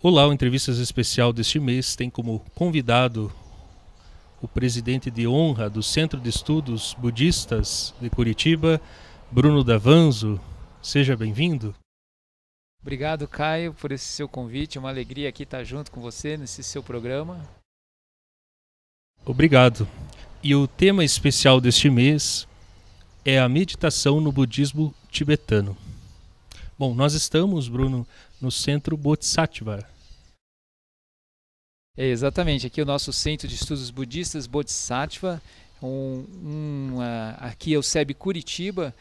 Olá, o Entrevistas Especial deste mês tem como convidado o presidente de honra do Centro de Estudos Budistas de Curitiba, Bruno Davanzo. Seja bem-vindo. Obrigado, Caio, por esse seu convite. É uma alegria aqui estar junto com você nesse seu programa. Obrigado. E o tema especial deste mês é a meditação no budismo tibetano. Bom, nós estamos, Bruno, no Centro Bodhisattva. Exatamente, aqui é o nosso Centro de Estudos Budistas Bodhisattva. Aqui é o SEB Curitiba.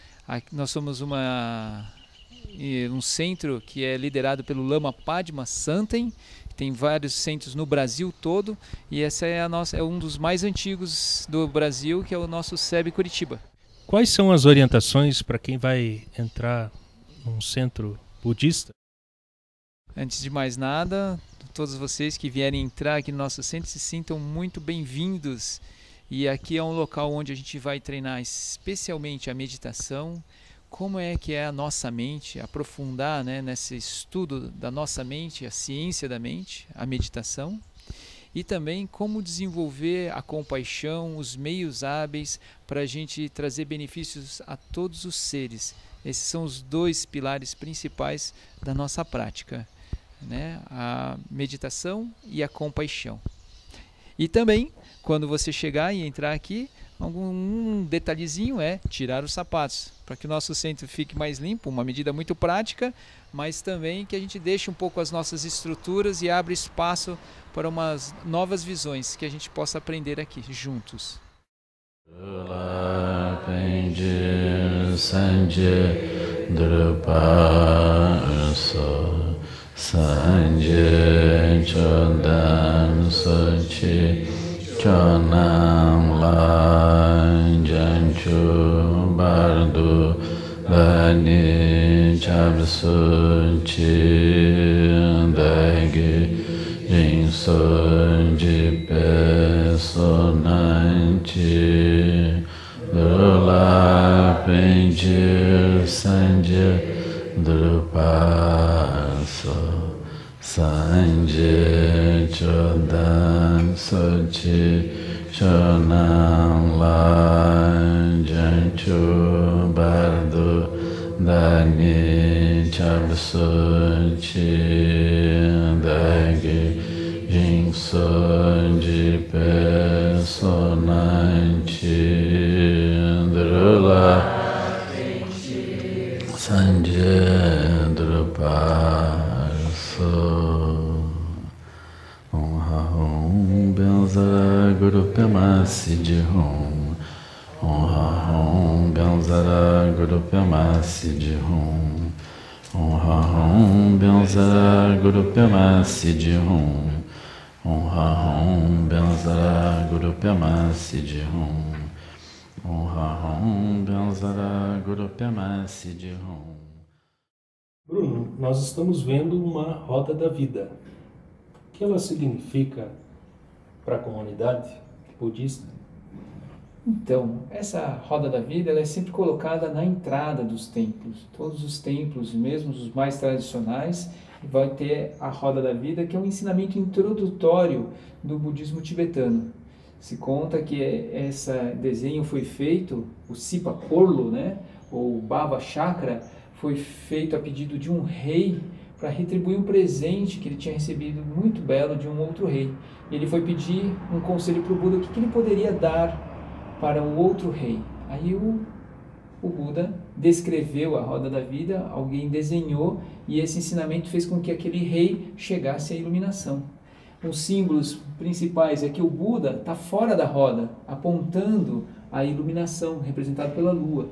Nós somos um centro que é liderado pelo Lama Padma Santen. Tem vários centros no Brasil todo e essa é um dos mais antigos do Brasil, que é o nosso SEB Curitiba. Quais são as orientações para quem vai entrar num centro budista? Antes de mais nada, todos vocês que vierem entrar aqui no nosso centro se sintam muito bem-vindos. E aqui é um local onde a gente vai treinar especialmente a meditação, como é que é a nossa mente, aprofundar, nesse estudo da nossa mente, a ciência da mente, a meditação. E também como desenvolver a compaixão, os meios hábeis para a gente trazer benefícios a todos os seres. Esses são os dois pilares principais da nossa prática, a meditação e a compaixão. E também, quando você chegar e entrar aqui, um detalhezinho é tirar os sapatos, para que o nosso centro fique mais limpo, uma medida muito prática, mas também que a gente deixe um pouco as nossas estruturas e abra espaço para umas novas visões que a gente possa aprender aqui juntos. Sanje Chodan Sochi Chonam Lan Janchu Bardu Lani Chabsu Chi Dagi Jinso Jipe Sonanchi Lula Penjir Sanje Drupaso Sanje Chodan Sochi Chonam Lan Janchu Bardu Dani Chabsu Chi Dagi Jinso Jipe Sonanchi Drula Sanje Drupaso Om Benzara Guru Pema Siddhi Om Om Benzara Guru Pema Siddhi Om Om Benzara Guru Pema Siddhi Om Om Benzara Guru Pema Siddhi Om Bruno, nós estamos vendo uma roda da vida. O que ela significa para a comunidade budista? Então, essa roda da vida ela é sempre colocada na entrada dos templos. Todos os templos, mesmo os mais tradicionais, vai ter a roda da vida, que é um ensinamento introdutório do budismo tibetano. Se conta que esse desenho foi feito, o Sipa Korlo, ou Baba Chakra, foi feito a pedido de um rei para retribuir um presente que ele tinha recebido muito belo de um outro rei. E ele foi pedir um conselho para o Buda, o que ele poderia dar para o outro rei. Aí o Buda descreveu a roda da vida, alguém desenhou, e esse ensinamento fez com que aquele rei chegasse à iluminação. Os símbolos principais é que o Buda está fora da roda, apontando a iluminação, representado pela lua.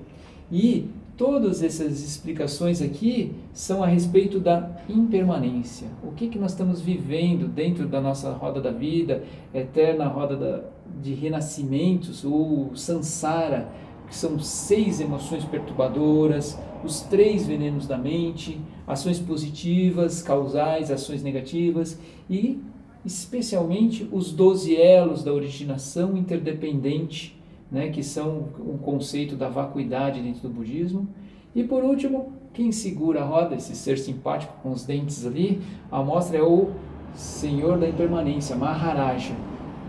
E todas essas explicações aqui são a respeito da impermanência. O que nós estamos vivendo dentro da nossa roda da vida, eterna roda de renascimentos, ou samsara, que são 6 emoções perturbadoras, os 3 venenos da mente, ações positivas, causais, ações negativas e especialmente os 12 elos da originação interdependente, que são um conceito da vacuidade dentro do budismo. E por último, Quem segura a roda, esse ser simpático com os dentes ali, a mostra é o Senhor da Impermanência, Maharaja.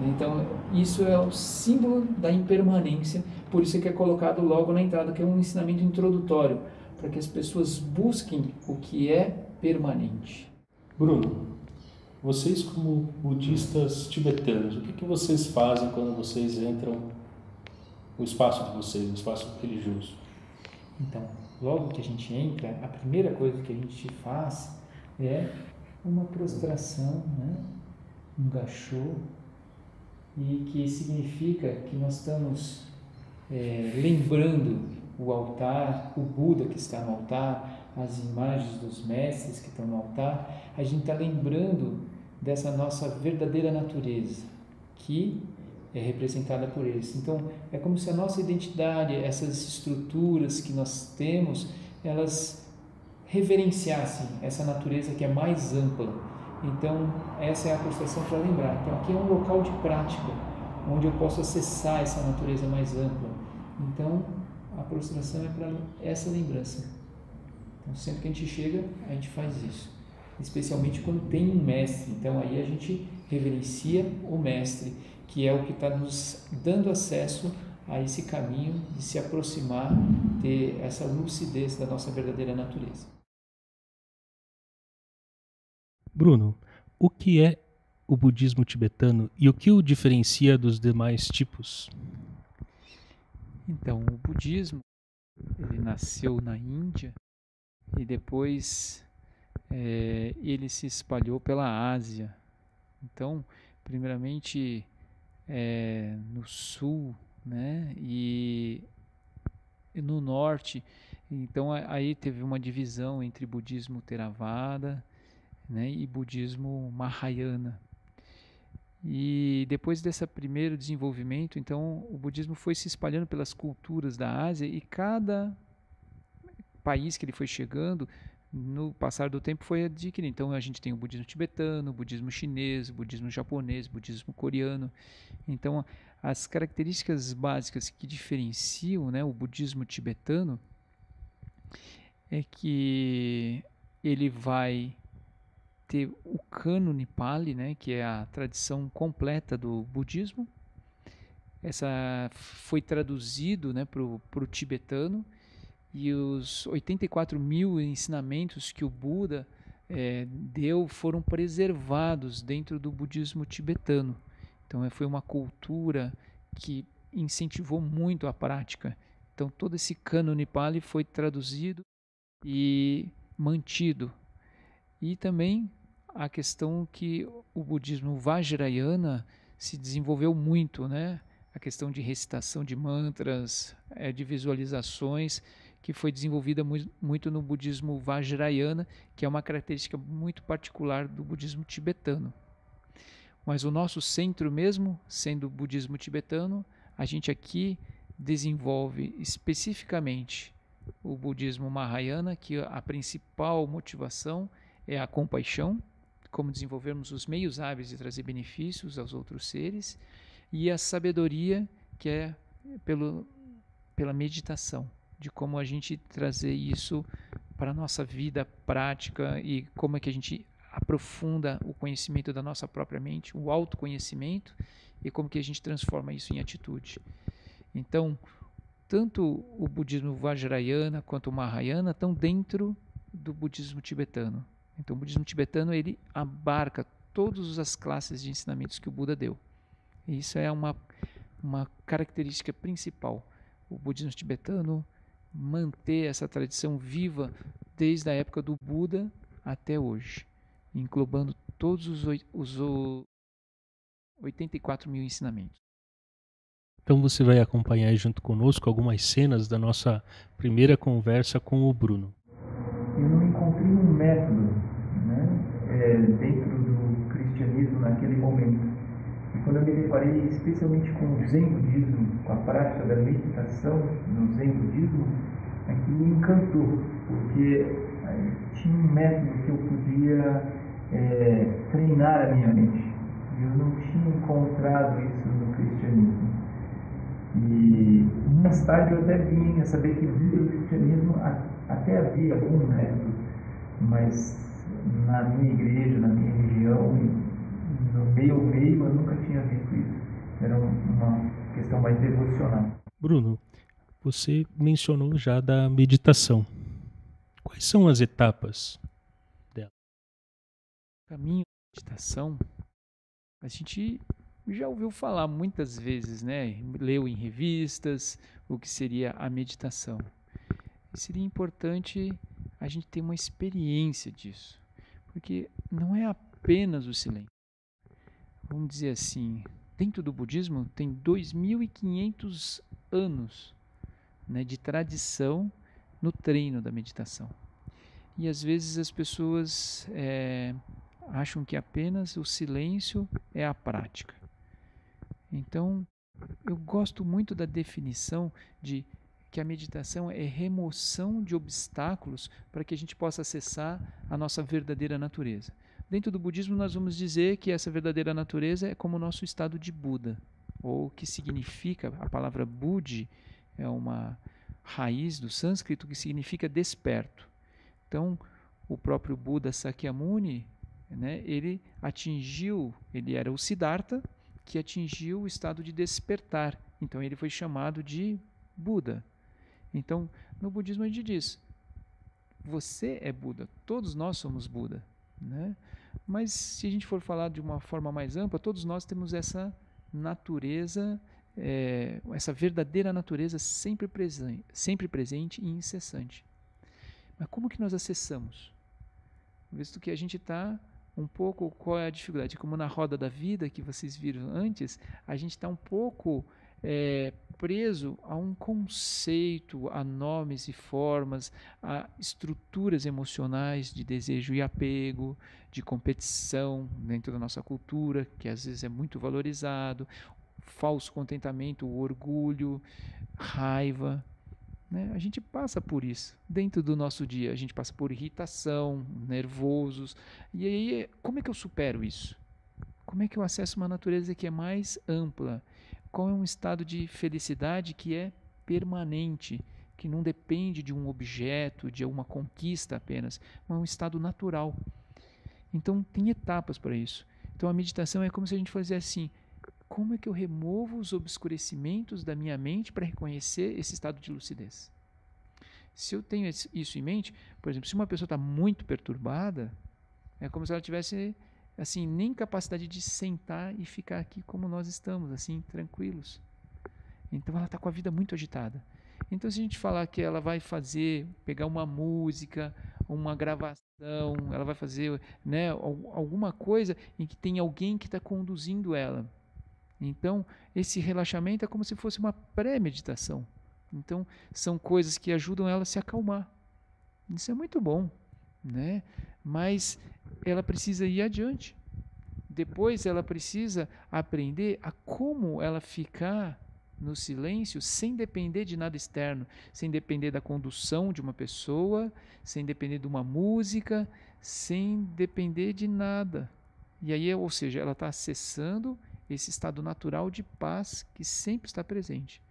Então, isso é o símbolo da impermanência, por isso que é colocado logo na entrada, que é um ensinamento introdutório, para que as pessoas busquem o que é permanente. Bruno, vocês como budistas tibetanos, o que vocês fazem quando vocês entram no espaço de vocês, no espaço religioso? Então, logo que a gente entra, a primeira coisa que a gente faz é uma prostração, né? Um gachô, e que significa que nós estamos lembrando o altar, o Buda que está no altar, as imagens dos mestres que estão no altar. A gente está lembrando dessa nossa verdadeira natureza, que é representada por eles. Então, é como se a nossa identidade, essas estruturas que nós temos, elas reverenciassem essa natureza que é mais ampla. Então, essa é a prostração para lembrar. Então, aqui é um local de prática, onde eu posso acessar essa natureza mais ampla. Então, a prostração é para essa lembrança. Então, sempre que a gente chega, a gente faz isso. Especialmente quando tem um mestre. Então, aí a gente reverencia o mestre, que é o que está nos dando acesso a esse caminho de se aproximar, ter essa lucidez da nossa verdadeira natureza. Bruno, o que é o budismo tibetano e o que o diferencia dos demais tipos? Então, o budismo, ele nasceu na Índia e depois ele se espalhou pela Ásia. Então, primeiramente no sul, né, e no norte. Então, aí teve uma divisão entre budismo Theravada, né, e budismo Mahayana. E depois desse primeiro desenvolvimento, então o budismo foi se espalhando pelas culturas da Ásia, e cada país que ele foi chegando, no passar do tempo foi adquirindo. Então a gente tem o budismo tibetano, o budismo chinês, o budismo japonês, o budismo coreano. Então as características básicas que diferenciam, né, o budismo tibetano é que ele vai ter o cânone Pali, né, que é a tradição completa do budismo. Essa foi traduzido, né, para o tibetano, e os 84 mil ensinamentos que o Buda deu foram preservados dentro do budismo tibetano. Então foi uma cultura que incentivou muito a prática. Então todo esse cânone Pali foi traduzido e mantido. E também a questão que o budismo Vajrayana se desenvolveu muito, né? A questão de recitação de mantras, de visualizações, que foi desenvolvida muito no budismo Vajrayana, que é uma característica muito particular do budismo tibetano. Mas o nosso centro mesmo, sendo o budismo tibetano, a gente aqui desenvolve especificamente o budismo Mahayana, que a principal motivação é a compaixão, como desenvolvermos os meios hábeis de trazer benefícios aos outros seres, e a sabedoria, que é pela meditação, de como a gente trazer isso para a nossa vida prática e como é que a gente aprofunda o conhecimento da nossa própria mente, o autoconhecimento, e como que a gente transforma isso em atitude. Então, tanto o budismo Vajrayana quanto o Mahayana estão dentro do budismo tibetano. Então, o budismo tibetano ele abarca todas as classes de ensinamentos que o Buda deu. E isso é uma característica principal. O budismo tibetano manter essa tradição viva desde a época do Buda até hoje, englobando todos os 84 mil ensinamentos. Então você vai acompanhar junto conosco algumas cenas da nossa primeira conversa com o Bruno. Eu não encontrei um método, né, dentro do cristianismo naquele momento. E quando eu me deparei especialmente com o Zen budismo, com a prática da meditação no Zen budismo, aquilo me encantou, porque tinha um método que eu podia treinar a minha mente. Eu não tinha encontrado isso no cristianismo. E mais tarde eu até vim a saber que o cristianismo Até havia algum método, mas na minha igreja, na minha religião, no meio ao meio, eu nunca tinha visto isso. Era uma questão mais devocional. Bruno, você mencionou já da meditação. Quais são as etapas dela? O caminho da meditação, a gente já ouviu falar muitas vezes, né? Leu em revistas o que seria a meditação. E seria importante a gente ter uma experiência disso, porque não é apenas o silêncio. Vamos dizer assim, dentro do budismo tem 2.500 anos, né, de tradição no treino da meditação. E às vezes as pessoas acham que apenas o silêncio é a prática. Então, eu gosto muito da definição de que a meditação é remoção de obstáculos para que a gente possa acessar a nossa verdadeira natureza. Dentro do budismo, nós vamos dizer que essa verdadeira natureza é como o nosso estado de Buda, ou que significa, a palavra Budi é uma raiz do sânscrito que significa desperto. Então, o próprio Buda Sakyamuni, né, ele era o Siddhartha, que atingiu o estado de despertar. Então, ele foi chamado de Buda. Então, no budismo a gente diz, você é Buda, todos nós somos Buda, né? Mas se a gente for falar de uma forma mais ampla, todos nós temos essa natureza, essa verdadeira natureza sempre presente e incessante. Mas como que nós acessamos? Visto que a gente está um pouco, qual é a dificuldade? Como na roda da vida que vocês viram antes, a gente está um pouco preso a um conceito, a nomes e formas, a estruturas emocionais de desejo e apego, de competição dentro da nossa cultura, que às vezes é muito valorizado, falso contentamento, orgulho, raiva, né? A gente passa por isso dentro do nosso dia, a gente passa por irritação, nervosos, e aí como é que eu supero isso? Como é que eu acesso uma natureza que é mais ampla? Qual é um estado de felicidade que é permanente, que não depende de um objeto, de uma conquista apenas, mas é um estado natural. Então, tem etapas para isso. Então, a meditação é como se a gente fizesse assim, como é que eu removo os obscurecimentos da minha mente para reconhecer esse estado de lucidez? Se eu tenho isso em mente, por exemplo, se uma pessoa está muito perturbada, é como se ela tivesse assim, nem capacidade de sentar e ficar aqui como nós estamos, assim, tranquilos. Então ela está com a vida muito agitada. Então se a gente falar que ela vai pegar uma música, uma gravação, ela vai fazer, né, alguma coisa em que tem alguém que está conduzindo ela. Então esse relaxamento é como se fosse uma pré-meditação. Então são coisas que ajudam ela a se acalmar. Isso é muito bom, né? Mas ela precisa ir adiante. Depois ela precisa aprender a como ela ficar no silêncio sem depender de nada externo, sem depender da condução de uma pessoa, sem depender de uma música, sem depender de nada. E aí, ou seja, ela está acessando esse estado natural de paz que sempre está presente.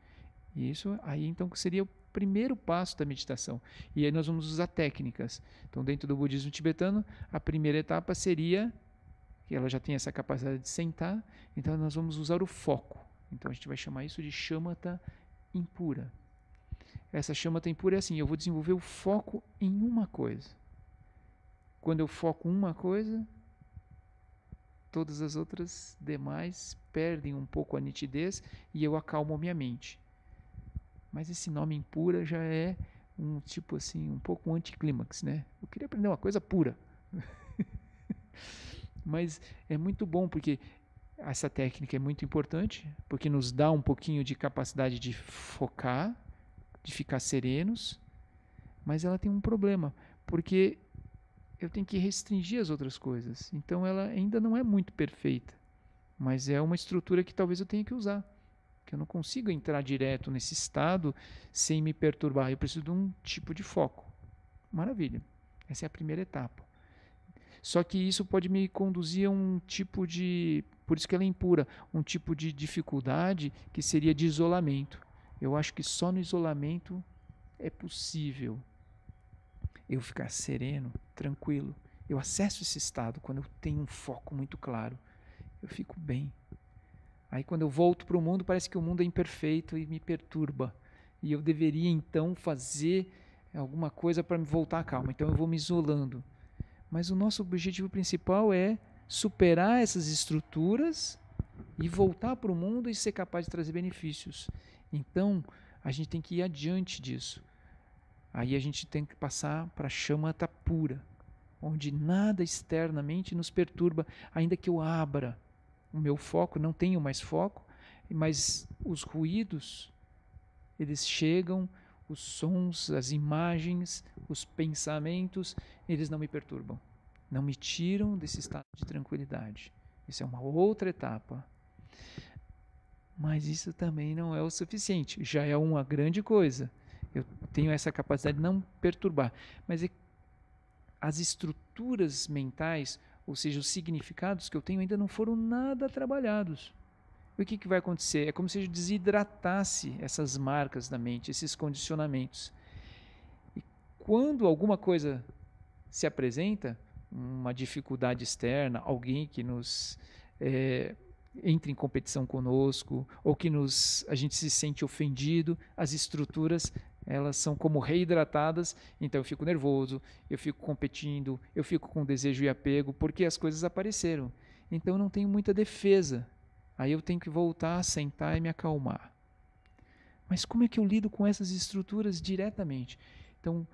E isso aí então seria o primeiro passo da meditação. E aí nós vamos usar técnicas. Então, dentro do budismo tibetano, a primeira etapa seria que ela já tem essa capacidade de sentar, então nós vamos usar o foco. Então a gente vai chamar isso de shamatha impura. Essa shamatha impura é assim, eu vou desenvolver o foco em uma coisa. Quando eu foco em uma coisa, todas as outras demais perdem um pouco a nitidez e eu acalmo a minha mente. Mas esse nome impura já é um tipo assim, um pouco anticlímax, né? Eu queria aprender uma coisa pura. Mas é muito bom porque essa técnica é muito importante, porque nos dá um pouquinho de capacidade de focar, de ficar serenos, mas ela tem um problema, porque eu tenho que restringir as outras coisas. Então ela ainda não é muito perfeita, mas é uma estrutura que talvez eu tenha que usar, que eu não consigo entrar direto nesse estado sem me perturbar. Eu preciso de um tipo de foco. Maravilha. Essa é a primeira etapa. Só que isso pode me conduzir a um tipo de, por isso que ela é impura, um tipo de dificuldade que seria de isolamento. Eu acho que só no isolamento é possível eu ficar sereno, tranquilo. Eu acesso esse estado quando eu tenho um foco muito claro. Eu fico bem. Aí quando eu volto para o mundo, parece que o mundo é imperfeito e me perturba. E eu deveria então fazer alguma coisa para me voltar à calma. Então eu vou me isolando. Mas o nosso objetivo principal é superar essas estruturas e voltar para o mundo e ser capaz de trazer benefícios. Então a gente tem que ir adiante disso. Aí a gente tem que passar para a shamatha pura, onde nada externamente nos perturba, ainda que eu abra o meu foco, não tenho mais foco, mas os ruídos, eles chegam, os sons, as imagens, os pensamentos, eles não me perturbam, não me tiram desse estado de tranquilidade. Isso é uma outra etapa. Mas isso também não é o suficiente, já é uma grande coisa. Eu tenho essa capacidade de não perturbar, mas as estruturas mentais, ou seja, os significados que eu tenho ainda não foram nada trabalhados. E o que vai acontecer? É como se eu desidratasse essas marcas da mente, esses condicionamentos. E quando alguma coisa se apresenta, uma dificuldade externa, alguém que nos entre em competição conosco, ou que a gente se sente ofendido, as estruturas elas são como reidratadas, então eu fico nervoso, eu fico competindo, eu fico com desejo e apego, porque as coisas apareceram. Então eu não tenho muita defesa. Aí eu tenho que voltar, sentar e me acalmar. Mas como é que eu lido com essas estruturas diretamente? Então,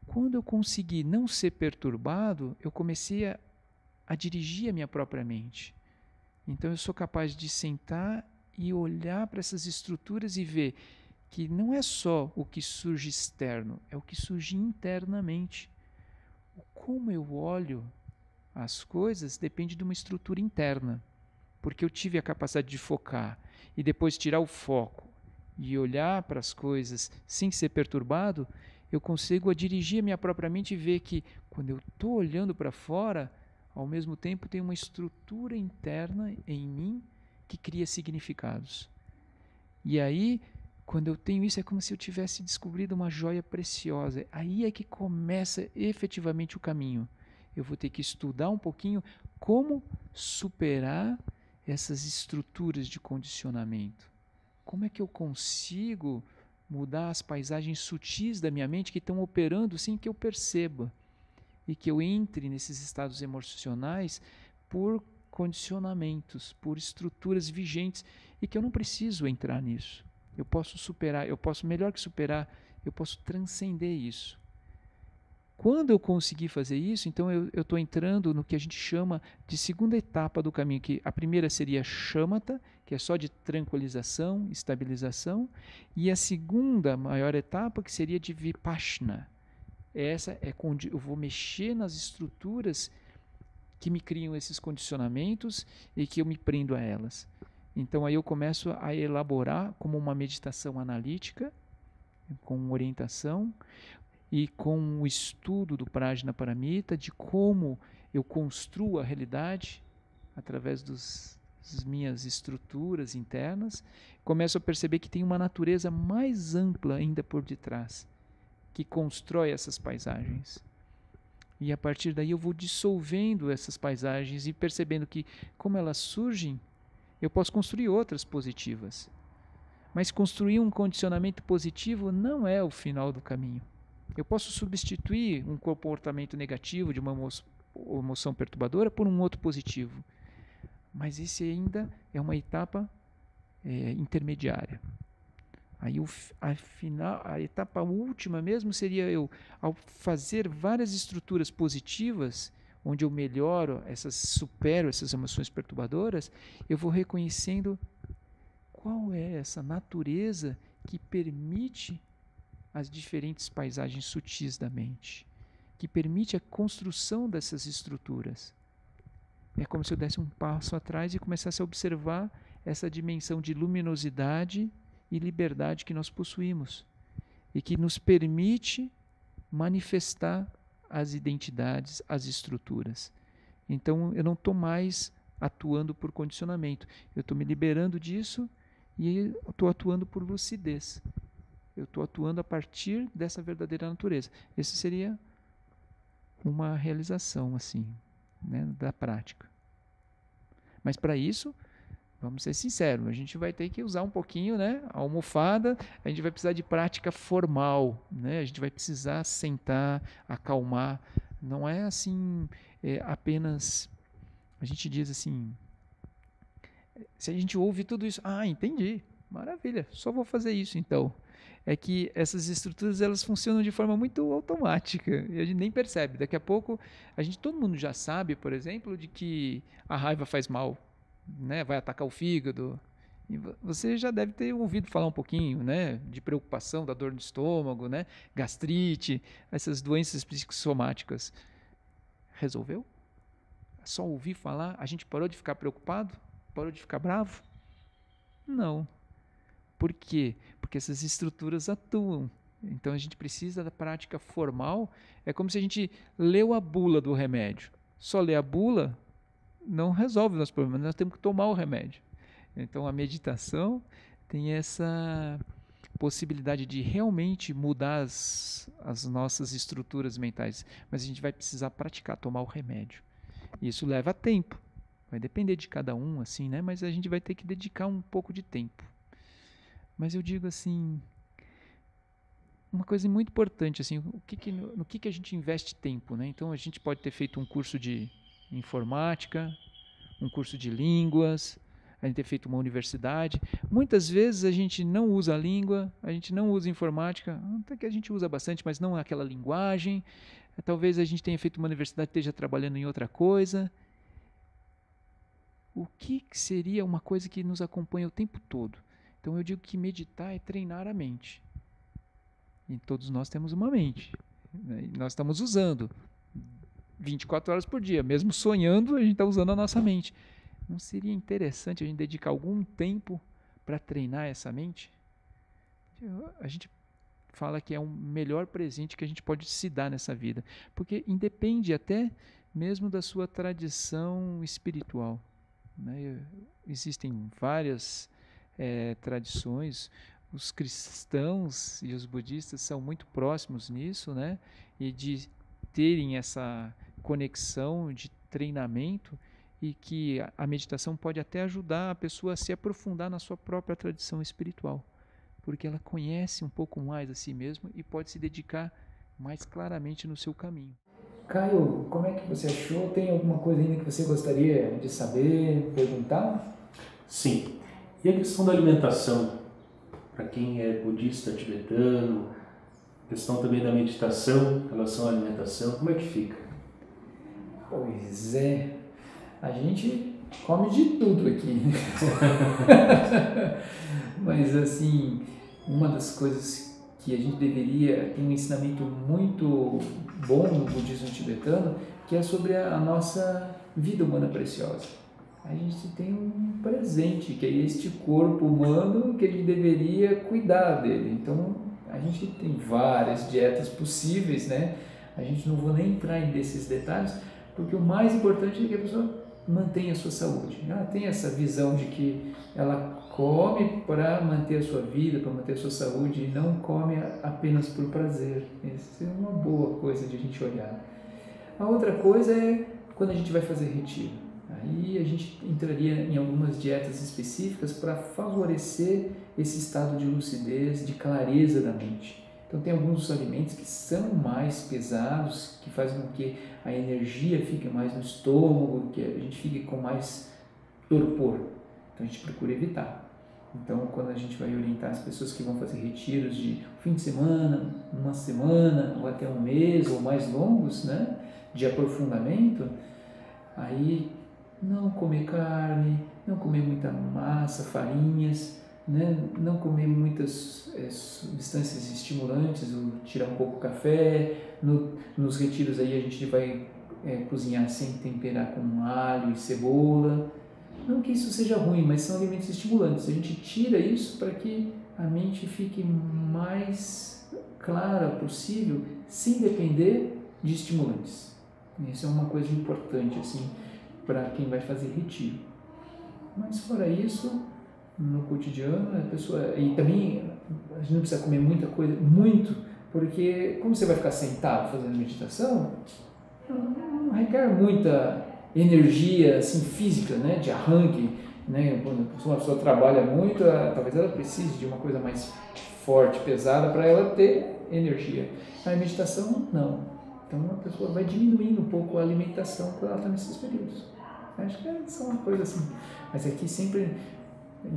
quando eu consegui não ser perturbado, eu comecei a dirigir a minha própria mente. Então eu sou capaz de sentar e olhar para essas estruturas e ver que não é só o que surge externo, é o que surge internamente. Como eu olho as coisas depende de uma estrutura interna, porque eu tive a capacidade de focar e depois tirar o foco e olhar para as coisas sem ser perturbado, eu consigo dirigir a minha própria mente e ver que quando eu estou olhando para fora, ao mesmo tempo tem uma estrutura interna em mim que cria significados. E aí, quando eu tenho isso, é como se eu tivesse descobrido uma joia preciosa. Aí é que começa efetivamente o caminho. Eu vou ter que estudar um pouquinho como superar essas estruturas de condicionamento. Como é que eu consigo mudar as paisagens sutis da minha mente que estão operando sem que eu perceba? E que eu entre nesses estados emocionais por condicionamentos, por estruturas vigentes, e que eu não preciso entrar nisso. Eu posso superar, eu posso, melhor que superar, eu posso transcender isso. Quando eu conseguir fazer isso, então eu estou entrando no que a gente chama de segunda etapa do caminho, que a primeira seria shamatha, que é só de tranquilização, estabilização, e a segunda maior etapa, que seria de vipassana. Essa é onde eu vou mexer nas estruturas que me criam esses condicionamentos e que eu me prendo a elas. Então aí eu começo a elaborar como uma meditação analítica, com orientação e com o estudo do Prajnaparamita, de como eu construo a realidade através das minhas estruturas internas. Começo a perceber que tem uma natureza mais ampla ainda por detrás, que constrói essas paisagens. E a partir daí eu vou dissolvendo essas paisagens e percebendo que, como elas surgem, eu posso construir outras positivas. Mas construir um condicionamento positivo não é o final do caminho. Eu posso substituir um comportamento negativo de uma emoção perturbadora por um outro positivo. Mas esse ainda é uma etapa intermediária. Aí a etapa última mesmo seria eu, ao fazer várias estruturas positivas, onde eu melhoro, supero essas emoções perturbadoras, eu vou reconhecendo qual é essa natureza que permite as diferentes paisagens sutis da mente, que permite a construção dessas estruturas. É como se eu desse um passo atrás e começasse a observar essa dimensão de luminosidade e liberdade que nós possuímos e que nos permite manifestar as identidades, as estruturas. Então eu não estou mais atuando por condicionamento, eu estou me liberando disso e estou atuando por lucidez. Eu estou atuando a partir dessa verdadeira natureza. Esse seria uma realização assim, né, da prática. Mas para isso, vamos ser sinceros, a gente vai ter que usar um pouquinho, né, a almofada, a gente vai precisar de prática formal, né, a gente vai precisar sentar, acalmar. Não é assim, apenas, a gente diz assim, se a gente ouve tudo isso, entendi, maravilha, só vou fazer isso então. É que essas estruturas elas funcionam de forma muito automática e a gente nem percebe. Daqui a pouco, todo mundo já sabe, por exemplo, de que a raiva faz mal, né? Vai atacar o fígado. E você já deve ter ouvido falar um pouquinho, né, de preocupação, da dor no estômago, né, gastrite, essas doenças psicossomáticas. Resolveu? Só ouvir falar, a gente parou de ficar preocupado? Parou de ficar bravo? Não. Por quê? Porque essas estruturas atuam. Então a gente precisa da prática formal. É como se a gente leu a bula do remédio. Só ler a bula não resolve os nossos problemas, nós temos que tomar o remédio. Então a meditação tem essa possibilidade de realmente mudar as nossas estruturas mentais, mas a gente vai precisar praticar, tomar o remédio. Isso leva tempo. Vai depender de cada um, assim, né? Mas a gente vai ter que dedicar um pouco de tempo. Mas eu digo assim, uma coisa muito importante, assim, no que a gente investe tempo, né? Então a gente pode ter feito um curso de informática, um curso de línguas, a gente ter feito uma universidade. Muitas vezes a gente não usa a língua, a gente não usa informática, até que a gente usa bastante, mas não aquela linguagem. Talvez a gente tenha feito uma universidade e esteja trabalhando em outra coisa. O que seria uma coisa que nos acompanha o tempo todo? Então eu digo que meditar é treinar a mente. E todos nós temos uma mente, né? E nós estamos usando 24 horas por dia. Mesmo sonhando, a gente está usando a nossa mente. Não seria interessante a gente dedicar algum tempo para treinar essa mente? A gente fala que é um melhor presente que a gente pode se dar nessa vida. Porque independe até mesmo da sua tradição espiritual, né? Existem várias tradições, os cristãos e os budistas são muito próximos nisso, né? E de terem essa conexão de treinamento e que a meditação pode até ajudar a pessoa a se aprofundar na sua própria tradição espiritual, porque ela conhece um pouco mais a si mesma e pode se dedicar mais claramente no seu caminho. Caio, como é que você achou? Tem alguma coisa ainda que você gostaria de saber, perguntar? Sim. E a questão da alimentação, para quem é budista tibetano, questão também da meditação em relação à alimentação, como é que fica? Pois é, a gente come de tudo aqui. Mas assim, uma das coisas que a gente deveria, tem um ensinamento muito bom no budismo tibetano, que é sobre a nossa vida humana preciosa. A gente tem um presente, que é este corpo humano, que a gente deveria cuidar dele. Então, a gente tem várias dietas possíveis, né? A gente não vou nem entrar nesses detalhes, porque o mais importante é que a pessoa mantenha a sua saúde. Ela tem essa visão de que ela come para manter a sua vida, para manter a sua saúde, e não come apenas por prazer. Essa é uma boa coisa de a gente olhar. A outra coisa é quando a gente vai fazer retiro. Aí a gente entraria em algumas dietas específicas para favorecer esse estado de lucidez, de clareza da mente. Então tem alguns alimentos que são mais pesados, que fazem com que a energia fique mais no estômago, que a gente fique com mais torpor. Então a gente procura evitar. Então quando a gente vai orientar as pessoas que vão fazer retiros de fim de semana, uma semana, ou até um mês, ou mais longos, né, de aprofundamento, aí não comer carne, não comer muita massa, farinhas, né? Não comer muitas substâncias estimulantes, ou tirar um pouco o café. Nos retiros aí a gente vai cozinhar sem temperar com alho e cebola. Não que isso seja ruim, mas são alimentos estimulantes. A gente tira isso para que a mente fique mais clara possível, sem depender de estimulantes. Isso é uma coisa importante, assim, para quem vai fazer retiro. Mas fora isso, no cotidiano, a pessoa, e também a gente não precisa comer muita coisa, muito, porque como você vai ficar sentado fazendo meditação, não requer muita energia assim, física, né, de arranque, né? Quando uma pessoa trabalha muito, talvez ela precise de uma coisa mais forte, pesada, para ela ter energia. A meditação, não. Então a pessoa vai diminuindo um pouco a alimentação quando ela está nesses períodos. Acho que é só uma coisa assim. Mas aqui sempre,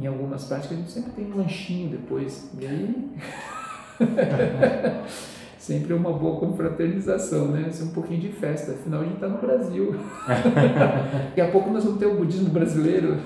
em algumas práticas, a gente sempre tem um lanchinho depois. E aí... sempre uma boa confraternização, né? Ser um pouquinho de festa, afinal a gente está no Brasil. Daqui a pouco nós vamos ter o budismo brasileiro.